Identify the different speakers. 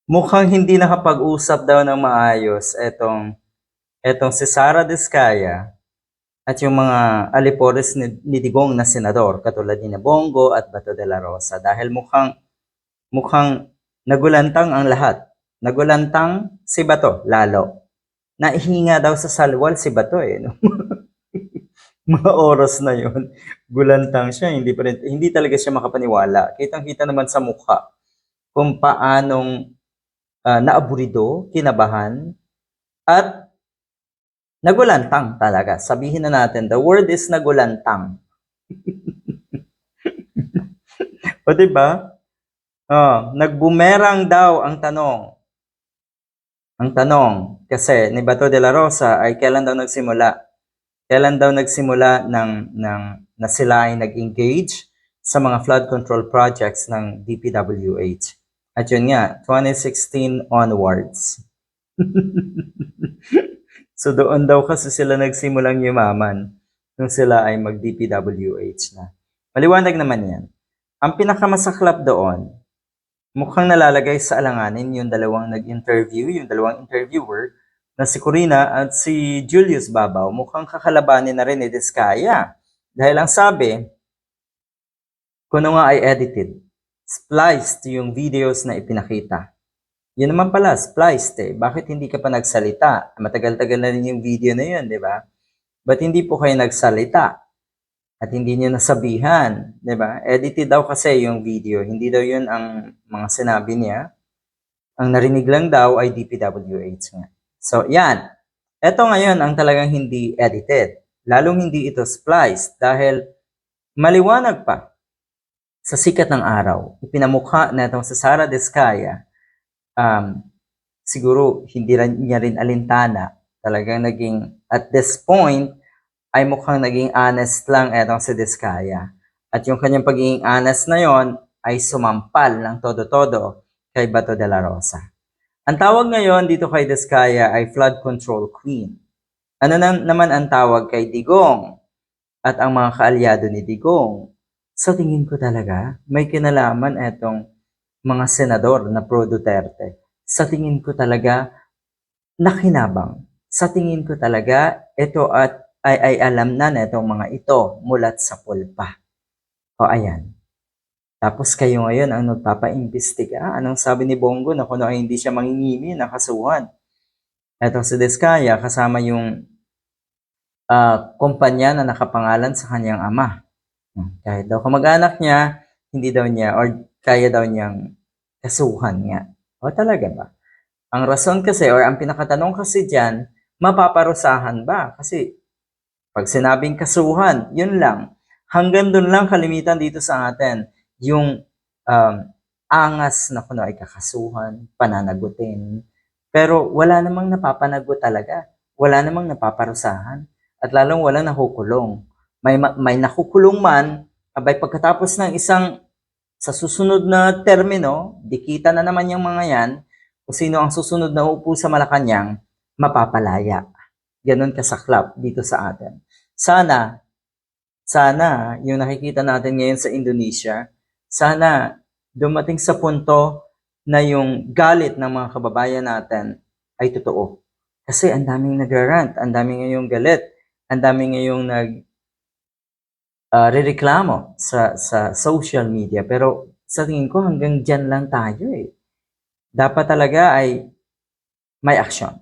Speaker 1: Mukhang hindi nakapag-usap daw ng maayos etong si Sara Diskaya at yung mga alipores ni Digong na senador katulad ni Bongo at Bato de la Rosa dahil mukhang nagulantang ang lahat. Nagulantang si Bato lalo. Nahihinga daw sa salwal si Bato no? Mga oras na yon, gulantang siya, hindi talaga siya makapaniwala. Kitang-kita naman sa mukha kung paanong naaburido, kinabahan, at nagulantang talaga. Sabihin na natin, the word is nagulantang. O diba? Nagbumerang daw ang tanong. Ang tanong, kasi ni Bato de la Rosa ay kailan daw nagsimula? Kailan daw nagsimula na sila ay nag-engage sa mga flood control projects ng DPWH? At yun nga, 2016 onwards. So doon daw kasi sila nagsimulang yumaman nung sila ay mag-DPWH na. Maliwanag naman yan. Ang pinakamasaklap doon, mukhang nalalagay sa alanganin yung dalawang nag-interview, yung dalawang interviewer, na si Corina at si Julius Babaw. Mukhang kakalabanin na rin ni Diskaya. Dahil ang sabi, kuno nga ay edited, spliced yung videos na ipinakita. Yun naman pala, spliced Bakit hindi ka pa nagsalita? Matagal-tagal na rin yung video na yun, di ba? Ba't hindi po kayo nagsalita? At hindi niyo nasabihan, di ba? Edited daw kasi yung video, hindi daw yun ang mga sinabi niya. Ang narinig lang daw ay DPWH nga. So, yan. Ito ngayon ang talagang hindi edited. Lalong hindi ito spliced dahil maliwanag pa sa sikat ng araw. Ipinamukha na itong sa Sara Diskaya, siguro hindi niya rin alintana. Talagang naging, at this point, ay mukhang naging honest lang etong si Diskaya. At yung kanyang pagiging honest na yon ay sumampal ng todo-todo kay Bato de la Rosa. Ang tawag ngayon dito kay Diskaya ay flood control queen. Ano naman ang tawag kay Digong at ang mga kaalyado ni Digong? Sa tingin ko talaga, may kinalaman etong mga senador na pro Duterte. Sa tingin ko talaga, nakinabang. Sa tingin ko talaga, ito ay alam na itong mga ito mulat sa pulpa. O ayan. Tapos kayo ngayon ang nagpapaimbestiga. Anong sabi ni Bongo na kung ay hindi siya mangingimi na kasuhan? Ito si Diskaya kasama yung kumpanya na nakapangalan sa kanyang ama. Kahit daw kamag-anak niya, hindi daw niya or kaya daw niyang kasuhan nga. O talaga ba? Ang rason kasi or ang pinakatanong kasi dyan, mapaparusahan ba? Kasi pag sinabing kasuhan, yun lang. Hanggang doon lang kalimitan dito sa atin. Yung angas na kuno ay kakasuhan, pananagutin. Pero wala namang napapanagot talaga. Wala namang napaparusahan. At lalong walang nakukulong. May nakukulong man, abay pagkatapos ng sa susunod na termino, dikita na naman yung mga yan, kung sino ang susunod na upo sa Malacanang, mapapalaya. Ganon kasaklap dito sa atin. Sana yung nakikita natin ngayon sa Indonesia, sana dumating sa punto na yung galit ng mga kababayan natin ay totoo. Kasi ang daming nagrarant, ang daming ngayong galit, ang daming ngayong rereklamo sa social media. Pero sa tingin ko hanggang dyan lang tayo Dapat talaga ay may aksyon.